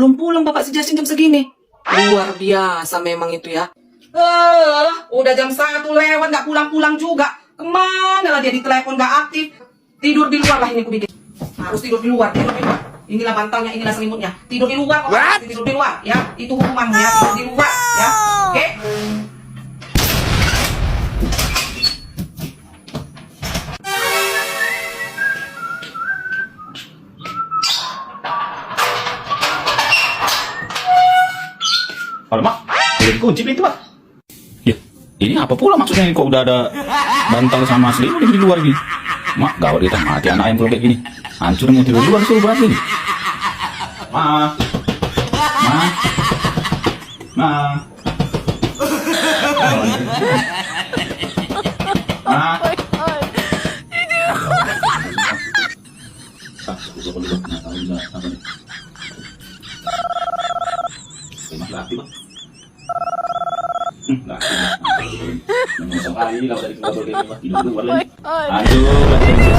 belum pulang Bapak si Justin jam segini. Luar biasa memang itu ya. Udah jam 1 lewat gak pulang-pulang juga. Kemana lah dia di telepon gak aktif. Tidur di luar lah ini aku bikin. Harus tidur di luar, tidur di luar. Inilah bantalnya, inilah selimutnya. Tidur di luar, tidur di luar ya. Itu hukumanmu ya, tidur di luar ya. Oke? Alamak, udah dikunci pintu, Pak. Ya, ini apa pula maksudnya ini, kok udah ada bantal sama selimut di luar ini? Mak, gawat kita mati anak yang belum kayak gini. Hancur mau tidur di luar suruh berarti ini. Ma. Ma. Laki, Pak. Laki. Ini kalau dari keluar kayak gini, Pak. Hidup luar lagi. Aduh,